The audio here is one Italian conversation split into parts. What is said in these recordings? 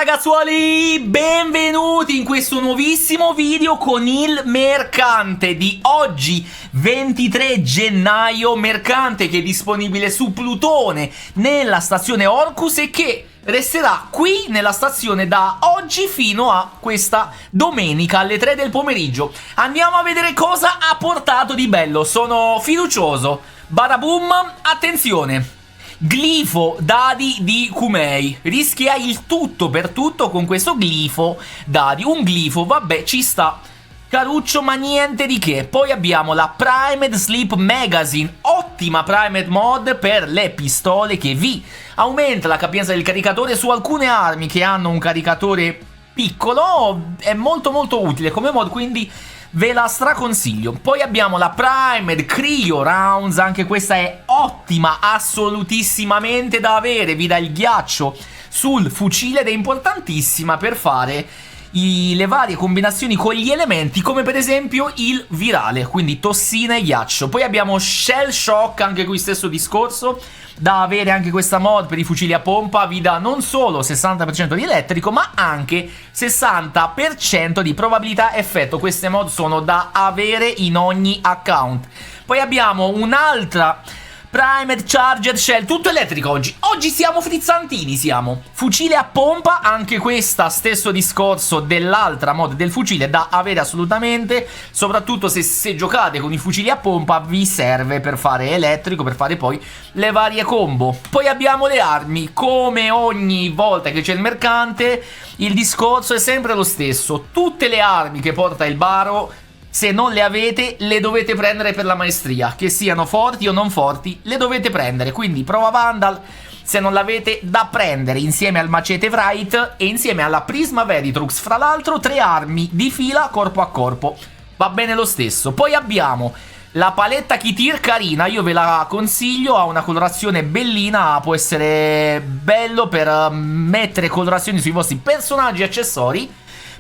ragazzuoli, benvenuti in questo nuovissimo video con il mercante di oggi 23 gennaio, mercante che è disponibile su Plutone nella stazione Orcus e che resterà qui nella stazione da oggi fino a questa domenica alle 3 del pomeriggio. Andiamo a vedere cosa ha portato di bello, sono fiducioso. Badaboom, attenzione! Glifo dadi di Kumei. Rischia il tutto per tutto con questo glifo dadi. Un glifo, vabbè, ci sta. Caruccio, ma niente di che. Poi abbiamo la Primed Sleep Magazine. Ottima Primed mod per le pistole che vi aumenta la capienza del caricatore su alcune armi che hanno un caricatore piccolo. È molto utile come mod, quindi ve la straconsiglio. Poi abbiamo la Primed Cryo Rounds, anche questa è ottima, assolutissimamente da avere, vi dà il ghiaccio sul fucile ed è importantissima per fare le varie combinazioni con gli elementi, come per esempio il virale, quindi tossina e ghiaccio. Poi abbiamo Shell Shock, anche qui stesso discorso, da avere anche questa mod per i fucili a pompa, vi dà non solo 60% di elettrico ma anche 60% di probabilità effetto. Queste mod sono da avere in ogni account. Poi abbiamo un'altra Primed Charger Shell, tutto elettrico oggi. Oggi siamo frizzantini, siamo. Fucile a pompa, anche questa stesso discorso dell'altra mod del fucile da avere assolutamente. Soprattutto se giocate con i fucili a pompa vi serve per fare elettrico, per fare poi le varie combo. Poi abbiamo le armi, come ogni volta che c'è il mercante il discorso è sempre lo stesso. Tutte le armi che porta il baro, se non le avete, le dovete prendere per la maestria. Che siano forti o non forti, le dovete prendere. Quindi prova Vandal, se non l'avete, da prendere insieme al Macete Wright e insieme alla Prisma Veritrux. Fra l'altro 3 armi di fila corpo a corpo. Va bene lo stesso. Poi abbiamo la paletta Kitir carina, io ve la consiglio, ha una colorazione bellina, può essere bello per mettere colorazioni sui vostri personaggi e accessori.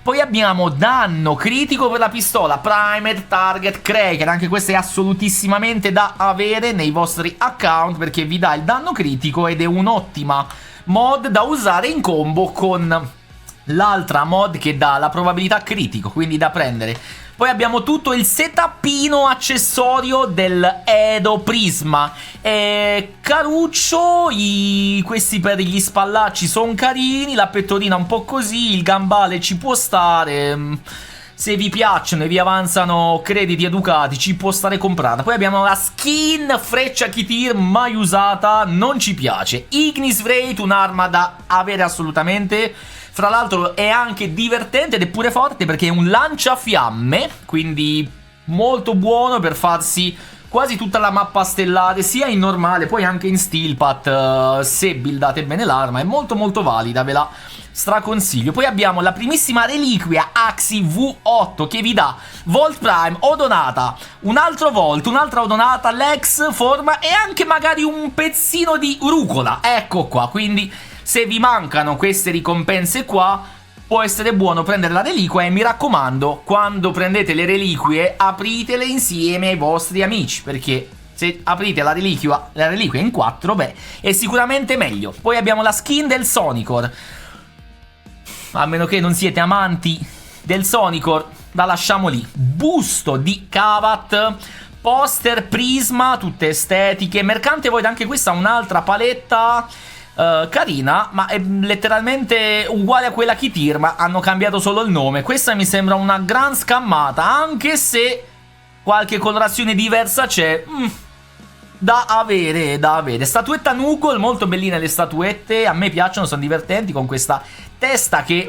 Poi abbiamo danno critico per la pistola Primed Target Kraken, anche questa è assolutissimamente da avere nei vostri account perché vi dà il danno critico ed è un'ottima mod da usare in combo con l'altra mod che dà la probabilità critico, quindi da prendere. Poi abbiamo tutto il setupino accessorio del Edo Prisma. Caruccio, questi per gli spallacci sono carini, la pettorina un po' così, il gambale ci può stare. Se vi piacciono e vi avanzano crediti educati ci può stare comprata. Poi abbiamo la skin Freccia Kitir, mai usata, non ci piace. Ignis Wraith, un'arma da avere assolutamente. Fra l'altro è anche divertente ed è pure forte perché è un lanciafiamme, quindi molto buono per farsi quasi tutta la mappa stellare, sia in normale, poi anche in Steelpath, se buildate bene l'arma, è molto valida, ve la straconsiglio. Poi abbiamo la primissima reliquia Axi V8 che vi dà Volt Prime, Odonata, un altro Volt, un'altra Odonata, Lex, Forma e anche magari un pezzino di rucola, ecco qua, quindi se vi mancano queste ricompense qua può essere buono prendere la reliquia e mi raccomando, quando prendete le reliquie apritele insieme ai vostri amici, perché se aprite la reliquia in 4, beh, è sicuramente meglio. Poi abbiamo la skin del Sonicor, a meno che non siete amanti del Sonicor, la lasciamo lì. Busto di Kavat, poster Prisma, tutte estetiche. Mercante Void, anche questa un'altra paletta carina, ma è letteralmente uguale a quella Kitir, ma hanno cambiato solo il nome. Questa mi sembra una gran scammata, anche se qualche colorazione diversa c'è. Da avere, da avere. Statuetta Nugol, molto belline le statuette, a me piacciono, sono divertenti, con questa testa che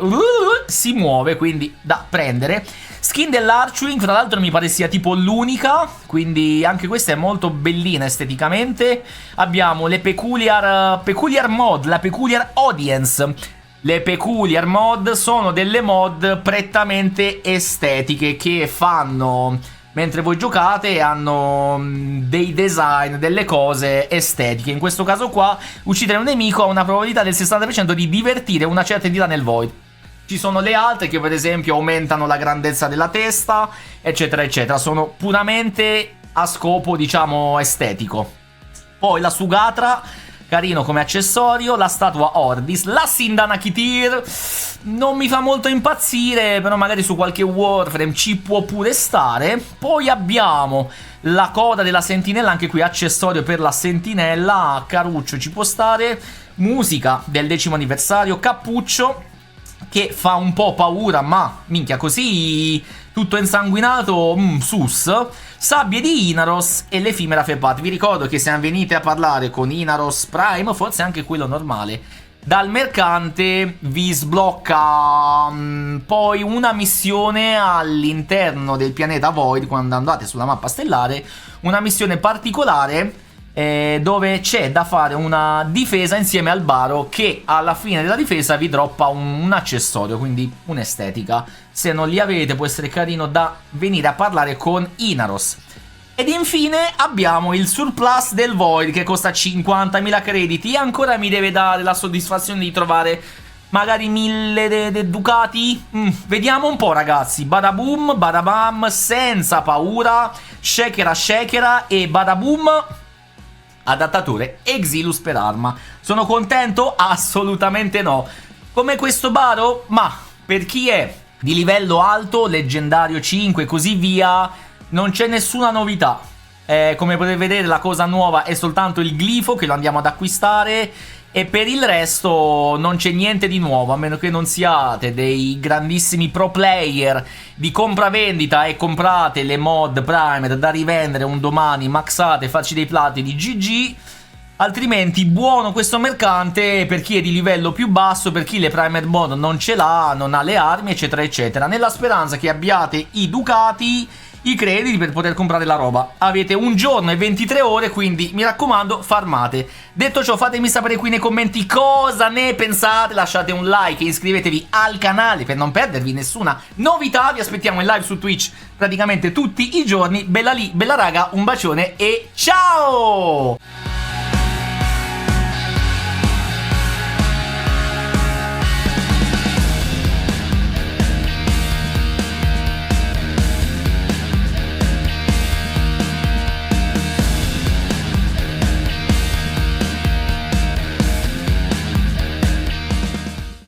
si muove, quindi da prendere. Skin dell'Archwing, fra l'altro mi pare sia tipo l'unica, quindi anche questa è molto bellina esteticamente. Abbiamo le Peculiar Mod, la Peculiar Audience. Le Peculiar Mod sono delle mod prettamente estetiche che fanno mentre voi giocate, hanno dei design, delle cose estetiche. In questo caso qua, uccidere un nemico ha una probabilità del 60% di divertire una certa entità nel Void. Ci sono le altre che per esempio aumentano la grandezza della testa, eccetera eccetera. Sono puramente a scopo, diciamo, estetico. Poi la Sugatra, carino come accessorio. La statua Ordis, la Sindana Kitir, non mi fa molto impazzire, però magari su qualche Warframe ci può pure stare. Poi abbiamo la coda della sentinella, anche qui accessorio per la sentinella, caruccio ci può stare. Musica del 10° anniversario, cappuccio che fa un po' paura, ma minchia, così tutto insanguinato, sus. Sabbie di Inaros e l'effimera Fepat. Vi ricordo che se venite a parlare con Inaros Prime, forse anche quello normale, dal mercante vi sblocca poi una missione all'interno del pianeta Void, quando andate sulla mappa stellare, una missione particolare dove c'è da fare una difesa insieme al baro, che alla fine della difesa vi droppa un accessorio, quindi un'estetica. Se non li avete può essere carino da venire a parlare con Inaros. Ed infine abbiamo il surplus del Void, che costa 50.000 crediti e ancora mi deve dare la soddisfazione di trovare magari 1000 ducati. Vediamo un po', ragazzi. Badaboom, badabam, senza paura, shakera e badaboom, adattatore Exilus per arma. Sono contento? Assolutamente no. Come questo baro? Ma per chi è di livello alto, leggendario 5 e così via, non c'è nessuna novità. Come potete vedere, la cosa nuova è soltanto il glifo, che lo andiamo ad acquistare, e per il resto non c'è niente di nuovo, a meno che non siate dei grandissimi pro player di compravendita e comprate le mod primer da rivendere un domani, maxate, facci dei plati di GG. Altrimenti buono questo mercante per chi è di livello più basso, per chi le primer mod non ce l'ha, non ha le armi, eccetera eccetera, nella speranza che abbiate i ducati, i crediti per poter comprare la roba. Avete 1 giorno e 23 ore, quindi mi raccomando, farmate. Detto ciò, fatemi sapere qui nei commenti cosa ne pensate, lasciate un like e iscrivetevi al canale per non perdervi nessuna novità. Vi aspettiamo in live su Twitch praticamente tutti i giorni. Bella lì, bella raga, un bacione e ciao!